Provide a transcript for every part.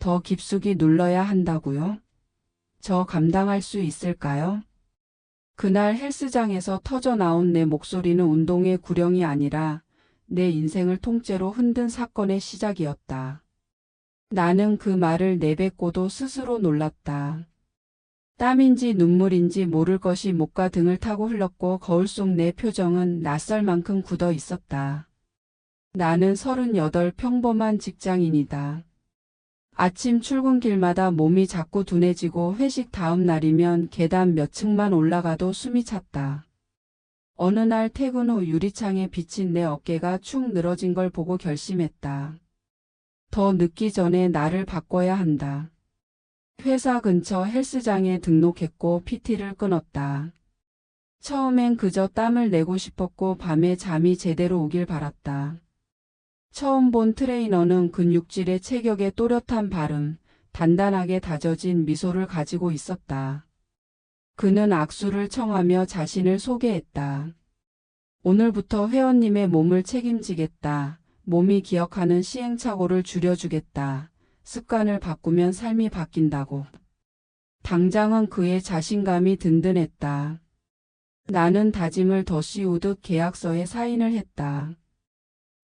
더 깊숙이 눌러야 한다고요? 저 감당할 수 있을까요? 그날 헬스장에서 터져 나온 내 목소리는 운동의 구령이 아니라 내 인생을 통째로 흔든 사건의 시작이었다. 나는 그 말을 내뱉고도 스스로 놀랐다. 땀인지 눈물인지 모를 것이 목과 등을 타고 흘렀고 거울 속 내 표정은 낯설 만큼 굳어 있었다. 나는 38 평범한 직장인이다. 아침 출근길마다 몸이 자꾸 둔해지고 회식 다음 날이면 계단 몇 층만 올라가도 숨이 찼다. 어느 날 퇴근 후 유리창에 비친 내 어깨가 축 늘어진 걸 보고 결심했다. 더 늦기 전에 나를 바꿔야 한다. 회사 근처 헬스장에 등록했고 PT를 끊었다. 처음엔 그저 땀을 내고 싶었고 밤에 잠이 제대로 오길 바랐다. 처음 본 트레이너는 근육질의 체격에 또렷한 발음, 단단하게 다져진 미소를 가지고 있었다. 그는 악수를 청하며 자신을 소개했다. 오늘부터 회원님의 몸을 책임지겠다. 몸이 기억하는 시행착오를 줄여주겠다. 습관을 바꾸면 삶이 바뀐다고. 당장은 그의 자신감이 든든했다. 나는 다짐을 더 씌우듯 계약서에 사인을 했다.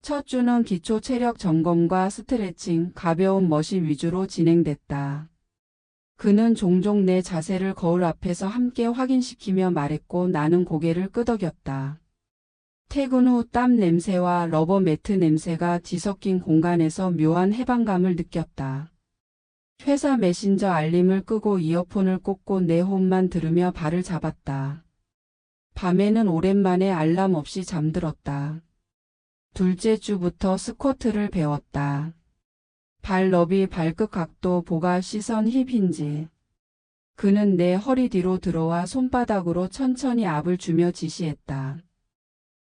첫 주는 기초 체력 점검과 스트레칭, 가벼운 머신 위주로 진행됐다. 그는 종종 내 자세를 거울 앞에서 함께 확인시키며 말했고 나는 고개를 끄덕였다. 퇴근 후 땀 냄새와 러버 매트 냄새가 뒤섞인 공간에서 묘한 해방감을 느꼈다. 회사 메신저 알림을 끄고 이어폰을 꽂고 내 호흡만 들으며 발을 잡았다. 밤에는 오랜만에 알람 없이 잠들었다. 둘째 주부터 스쿼트를 배웠다. 발 너비, 발끝 각도, 보가, 시선, 힙 힌지. 그는 내 허리 뒤로 들어와 손바닥으로 천천히 압을 주며 지시했다.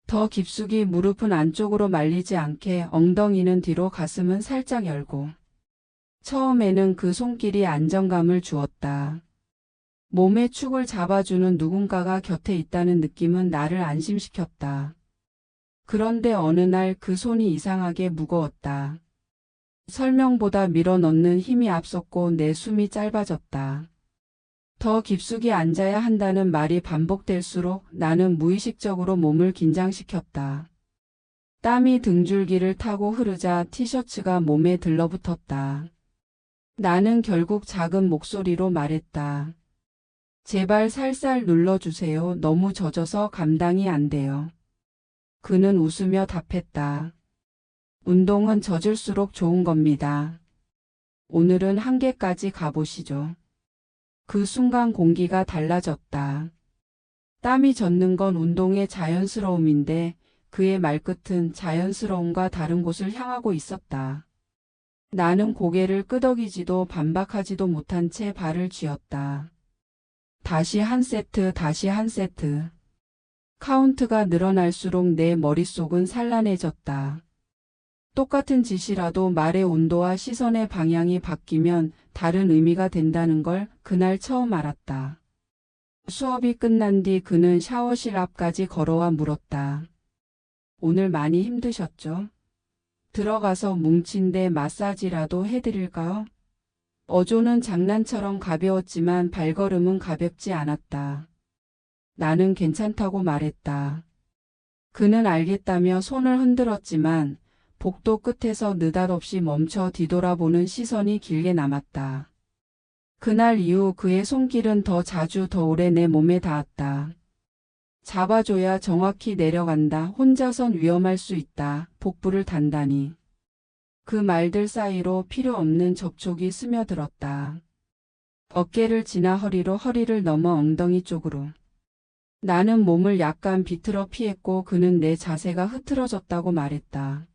더 깊숙이 무릎은 안쪽으로 말리지 않게, 엉덩이는 뒤로, 가슴은 살짝 열고. 처음에는 그 손길이 안정감을 주었다. 몸의 축을 잡아주는 누군가가 곁에 있다는 느낌은 나를 안심시켰다. 그런데 어느 날 그 손이 이상하게 무거웠다. 설명보다 밀어넣는 힘이 앞섰고 내 숨이 짧아졌다. 더 깊숙이 앉아야 한다는 말이 반복될수록 나는 무의식적으로 몸을 긴장시켰다. 땀이 등줄기를 타고 흐르자 티셔츠가 몸에 들러붙었다. 나는 결국 작은 목소리로 말했다. 제발 살살 눌러주세요. 너무 젖어서 감당이 안 돼요. 그는 웃으며 답했다. 운동은 젖을수록 좋은 겁니다. 오늘은 한계까지 가보시죠. 그 순간 공기가 달라졌다. 땀이 젖는 건 운동의 자연스러움인데 그의 말끝은 자연스러움과 다른 곳을 향하고 있었다. 나는 고개를 끄덕이지도 반박하지도 못한 채 발을 쥐었다. 다시 한 세트, 다시 한 세트. 카운트가 늘어날수록 내 머릿속은 산란해졌다. 똑같은 짓이라도 말의 온도와 시선의 방향이 바뀌면 다른 의미가 된다는 걸 그날 처음 알았다. 수업이 끝난 뒤 그는 샤워실 앞까지 걸어와 물었다. 오늘 많이 힘드셨죠? 들어가서 뭉친 데 마사지라도 해드릴까요? 어조는 장난처럼 가벼웠지만 발걸음은 가볍지 않았다. 나는 괜찮다고 말했다. 그는 알겠다며 손을 흔들었지만 복도 끝에서 느닷없이 멈춰 뒤돌아보는 시선이 길게 남았다. 그날 이후 그의 손길은 더 자주 더 오래 내 몸에 닿았다. 잡아줘야 정확히 내려간다. 혼자선 위험할 수 있다. 복부를 단단히. 그 말들 사이로 필요 없는 접촉이 스며들었다. 어깨를 지나 허리로, 허리를 넘어 엉덩이 쪽으로. 나는 몸을 약간 비틀어 피했고 그는 내 자세가 흐트러졌다고 말했다.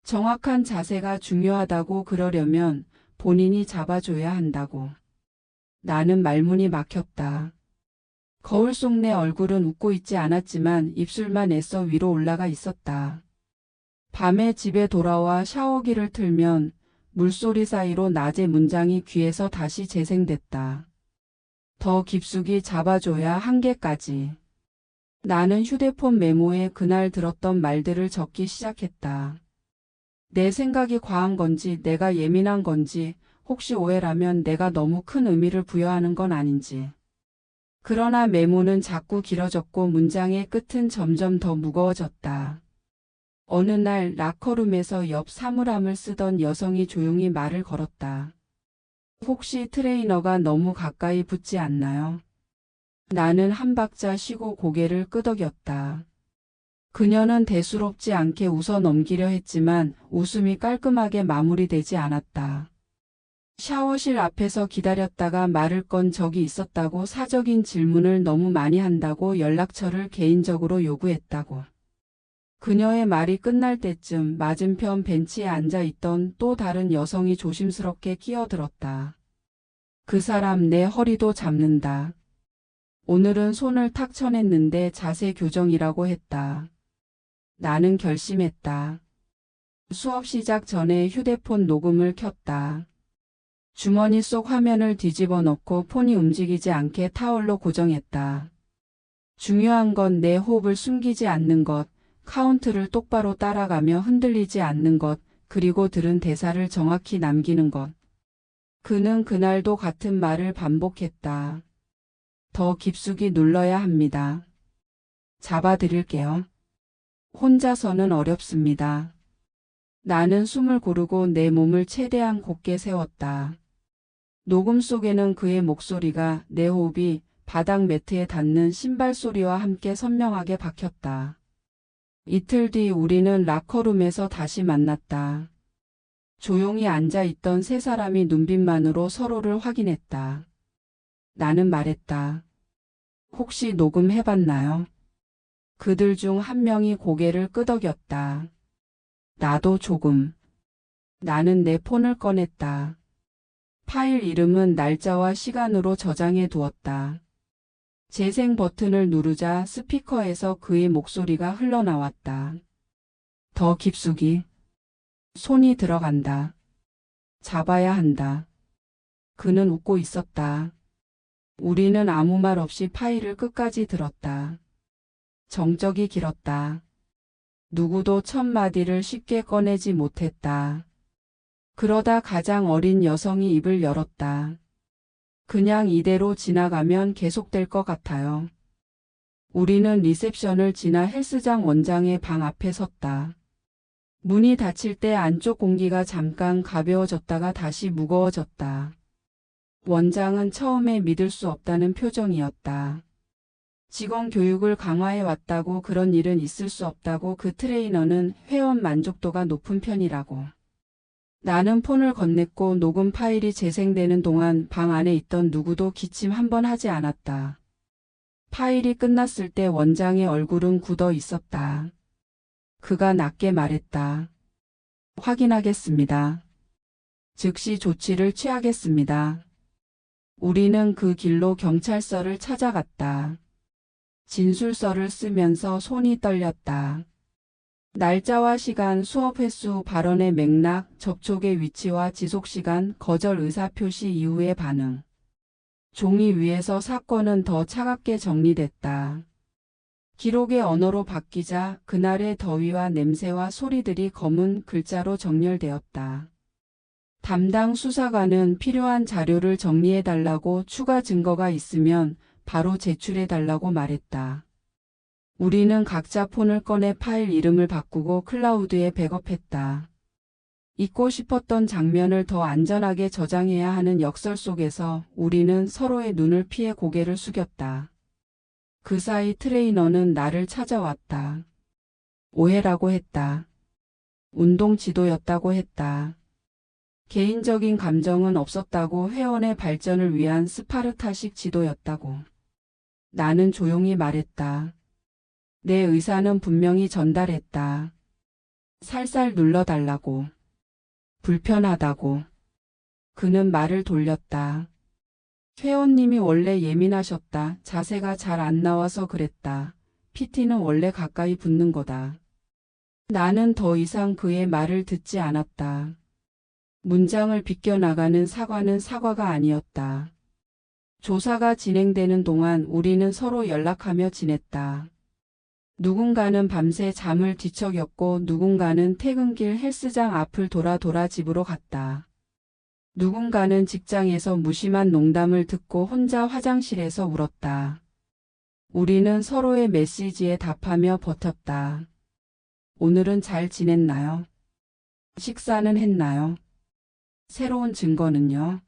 정확한 자세가 중요하다고. 그러려면 본인이 잡아줘야 한다고. 나는 말문이 막혔다. 거울 속 내 얼굴은 웃고 있지 않았지만 입술만 애써 위로 올라가 있었다. 밤에 집에 돌아와 샤워기를 틀면 물소리 사이로 낮의 문장이 귀에서 다시 재생됐다. 더 깊숙이 잡아줘야 한계까지. 나는 휴대폰 메모에 그날 들었던 말들을 적기 시작했다. 내 생각이 과한 건지, 내가 예민한 건지, 혹시 오해라면 내가 너무 큰 의미를 부여하는 건 아닌지. 그러나 메모는 자꾸 길어졌고 문장의 끝은 점점 더 무거워졌다. 어느 날 라커룸에서 옆 사물함을 쓰던 여성이 조용히 말을 걸었다. 혹시 트레이너가 너무 가까이 붙지 않나요? 나는 한 박자 쉬고 고개를 끄덕였다. 그녀는 대수롭지 않게 웃어 넘기려 했지만 웃음이 깔끔하게 마무리되지 않았다. 샤워실 앞에서 기다렸다가 말을 건 적이 있었다고, 사적인 질문을 너무 많이 한다고, 연락처를 개인적으로 요구했다고. 그녀의 말이 끝날 때쯤 맞은편 벤치에 앉아 있던 또 다른 여성이 조심스럽게 끼어들었다. 그 사람 내 허리도 잡는다. 오늘은 손을 탁 쳐냈는데 자세 교정이라고 했다. 나는 결심했다. 수업 시작 전에 휴대폰 녹음을 켰다. 주머니 속 화면을 뒤집어 넣고 폰이 움직이지 않게 타월로 고정했다. 중요한 건 내 호흡을 숨기지 않는 것, 카운트를 똑바로 따라가며 흔들리지 않는 것, 그리고 들은 대사를 정확히 남기는 것. 그는 그날도 같은 말을 반복했다. 더 깊숙이 눌러야 합니다. 잡아드릴게요. 혼자서는 어렵습니다. 나는 숨을 고르고 내 몸을 최대한 곧게 세웠다. 녹음 속에는 그의 목소리가, 내 호흡이 바닥 매트에 닿는 신발 소리와 함께 선명하게 박혔다. 이틀 뒤 우리는 라커룸에서 다시 만났다. 조용히 앉아있던 세 사람이 눈빛만으로 서로를 확인했다. 나는 말했다. 혹시 녹음해봤나요? 그들 중 한 명이 고개를 끄덕였다. 나도 조금. 나는 내 폰을 꺼냈다. 파일 이름은 날짜와 시간으로 저장해 두었다. 재생 버튼을 누르자 스피커에서 그의 목소리가 흘러나왔다. 더 깊숙이. 손이 들어간다. 잡아야 한다. 그는 웃고 있었다. 우리는 아무 말 없이 파일을 끝까지 들었다. 정적이 길었다. 누구도 첫 마디를 쉽게 꺼내지 못했다. 그러다 가장 어린 여성이 입을 열었다. 그냥 이대로 지나가면 계속될 것 같아요. 우리는 리셉션을 지나 헬스장 원장의 방 앞에 섰다. 문이 닫힐 때 안쪽 공기가 잠깐 가벼워졌다가 다시 무거워졌다. 원장은 처음에 믿을 수 없다는 표정이었다. 직원 교육을 강화해 왔다고, 그런 일은 있을 수 없다고, 그 트레이너는 회원 만족도가 높은 편이라고. 나는 폰을 건넸고 녹음 파일이 재생되는 동안 방 안에 있던 누구도 기침 한 번 하지 않았다. 파일이 끝났을 때 원장의 얼굴은 굳어 있었다. 그가 낮게 말했다. 확인하겠습니다. 즉시 조치를 취하겠습니다. 우리는 그 길로 경찰서를 찾아갔다. 진술서를 쓰면서 손이 떨렸다. 날짜와 시간, 수업 횟수, 발언의 맥락, 접촉의 위치와 지속시간, 거절 의사표시 이후의 반응. 종이 위에서 사건은 더 차갑게 정리됐다. 기록의 언어로 바뀌자 그날의 더위와 냄새와 소리들이 검은 글자로 정렬되었다. 담당 수사관은 필요한 자료를 정리해달라고, 추가 증거가 있으면 바로 제출해달라고 말했다. 우리는 각자 폰을 꺼내 파일 이름을 바꾸고 클라우드에 백업했다. 잊고 싶었던 장면을 더 안전하게 저장해야 하는 역설 속에서 우리는 서로의 눈을 피해 고개를 숙였다. 그 사이 트레이너는 나를 찾아왔다. 오해라고 했다. 운동 지도였다고 했다. 개인적인 감정은 없었다고, 회원의 발전을 위한 스파르타식 지도였다고. 나는 조용히 말했다. 내 의사는 분명히 전달했다. 살살 눌러달라고. 불편하다고. 그는 말을 돌렸다. 회원님이 원래 예민하셨다. 자세가 잘 안 나와서 그랬다. PT는 원래 가까이 붙는 거다. 나는 더 이상 그의 말을 듣지 않았다. 문장을 비껴나가는 사과는 사과가 아니었다. 조사가 진행되는 동안 우리는 서로 연락하며 지냈다. 누군가는 밤새 잠을 뒤척였고 누군가는 퇴근길 헬스장 앞을 돌아 집으로 갔다. 누군가는 직장에서 무심한 농담을 듣고 혼자 화장실에서 울었다. 우리는 서로의 메시지에 답하며 버텼다. 오늘은 잘 지냈나요? 식사는 했나요? 새로운 증거는요?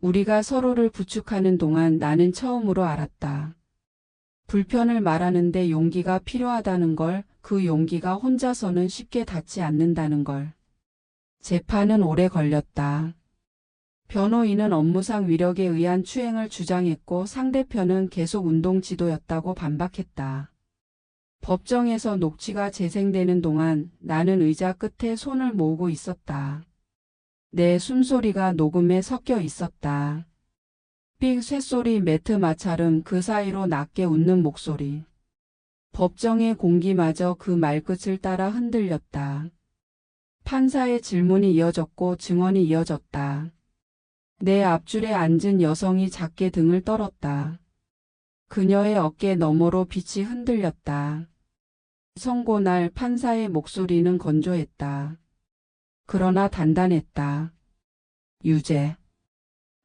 우리가 서로를 부축하는 동안 나는 처음으로 알았다. 불편을 말하는데 용기가 필요하다는 걸, 그 용기가 혼자서는 쉽게 닿지 않는다는 걸. 재판은 오래 걸렸다. 변호인은 업무상 위력에 의한 추행을 주장했고 상대편은 계속 운동 지도였다고 반박했다. 법정에서 녹취가 재생되는 동안 나는 의자 끝에 손을 모으고 있었다. 내 숨소리가 녹음에 섞여 있었다. 삑 쇳소리 매트 마찰음 그 사이로 낮게 웃는 목소리. 법정의 공기마저 그 말끝을 따라 흔들렸다. 판사의 질문이 이어졌고 증언이 이어졌다. 내 앞줄에 앉은 여성이 작게 등을 떨었다. 그녀의 어깨 너머로 빛이 흔들렸다. 선고날 판사의 목소리는 건조했다. 그러나 단단했다. 유죄.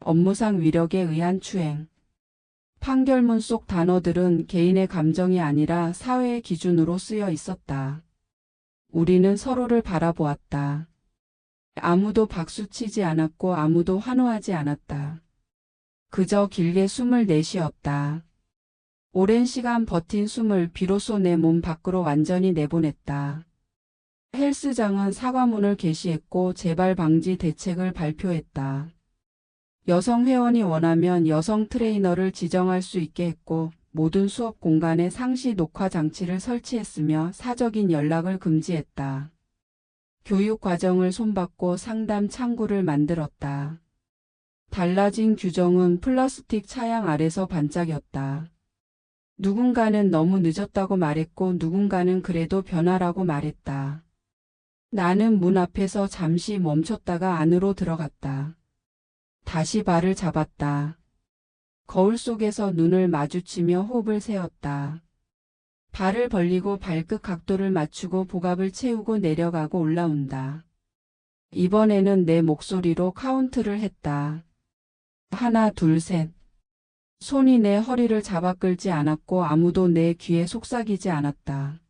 업무상 위력에 의한 추행. 판결문 속 단어들은 개인의 감정이 아니라 사회의 기준으로 쓰여 있었다. 우리는 서로를 바라보았다. 아무도 박수치지 않았고 아무도 환호하지 않았다. 그저 길게 숨을 내쉬었다. 오랜 시간 버틴 숨을 비로소 내 몸 밖으로 완전히 내보냈다. 헬스장은 사과문을 게시했고 재발 방지 대책을 발표했다. 여성 회원이 원하면 여성 트레이너를 지정할 수 있게 했고 모든 수업 공간에 상시 녹화 장치를 설치했으며 사적인 연락을 금지했다. 교육 과정을 손봤고 상담 창구를 만들었다. 달라진 규정은 플라스틱 차양 아래서 반짝였다. 누군가는 너무 늦었다고 말했고 누군가는 그래도 변화라고 말했다. 나는 문 앞에서 잠시 멈췄다가 안으로 들어갔다. 다시 발을 잡았다. 거울 속에서 눈을 마주치며 호흡을 세웠다. 발을 벌리고 발끝 각도를 맞추고 복압을 채우고 내려가고 올라온다. 이번에는 내 목소리로 카운트를 했다. 하나, 둘, 셋. 손이 내 허리를 잡아 끌지 않았고 아무도 내 귀에 속삭이지 않았다.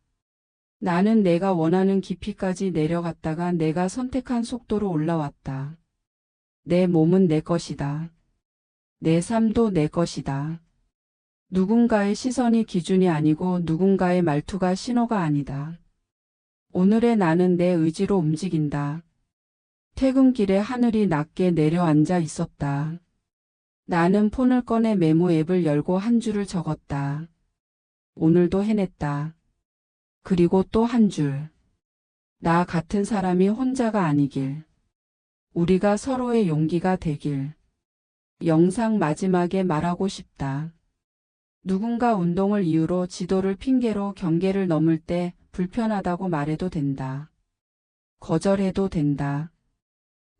나는 내가 원하는 깊이까지 내려갔다가 내가 선택한 속도로 올라왔다. 내 몸은 내 것이다. 내 삶도 내 것이다. 누군가의 시선이 기준이 아니고 누군가의 말투가 신호가 아니다. 오늘의 나는 내 의지로 움직인다. 퇴근길에 하늘이 낮게 내려앉아 있었다. 나는 폰을 꺼내 메모 앱을 열고 한 줄을 적었다. 오늘도 해냈다. 그리고 또 한 줄. 나 같은 사람이 혼자가 아니길. 우리가 서로의 용기가 되길. 영상 마지막에 말하고 싶다. 누군가 운동을 이유로 지도를 핑계로 경계를 넘을 때 불편하다고 말해도 된다. 거절해도 된다.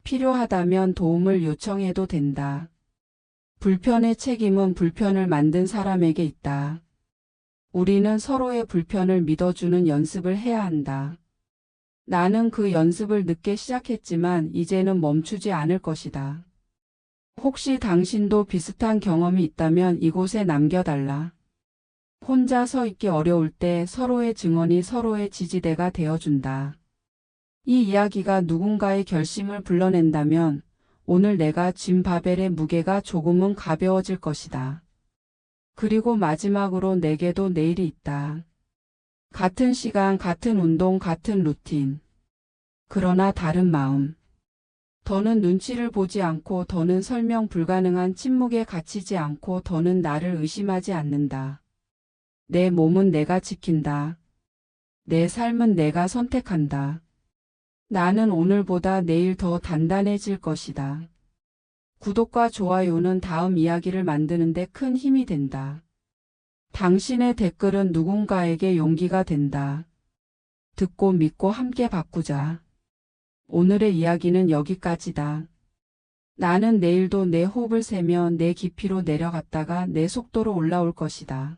필요하다면 도움을 요청해도 된다. 불편의 책임은 불편을 만든 사람에게 있다. 우리는 서로의 불편을 믿어주는 연습을 해야 한다. 나는 그 연습을 늦게 시작했지만 이제는 멈추지 않을 것이다. 혹시 당신도 비슷한 경험이 있다면 이곳에 남겨달라. 혼자 서 있기 어려울 때 서로의 증언이 서로의 지지대가 되어준다. 이 이야기가 누군가의 결심을 불러낸다면 오늘 내가 짐 바벨의 무게가 조금은 가벼워질 것이다. 그리고 마지막으로 내게도 내일이 있다. 같은 시간, 같은 운동, 같은 루틴. 그러나 다른 마음. 더는 눈치를 보지 않고 더는 설명 불가능한 침묵에 갇히지 않고 더는 나를 의심하지 않는다. 내 몸은 내가 지킨다. 내 삶은 내가 선택한다. 나는 오늘보다 내일 더 단단해질 것이다. 구독과 좋아요는 다음 이야기를 만드는데 큰 힘이 된다. 당신의 댓글은 누군가에게 용기가 된다. 듣고 믿고 함께 바꾸자. 오늘의 이야기는 여기까지다. 나는 내일도 내 호흡을 세며 내 깊이로 내려갔다가 내 속도로 올라올 것이다.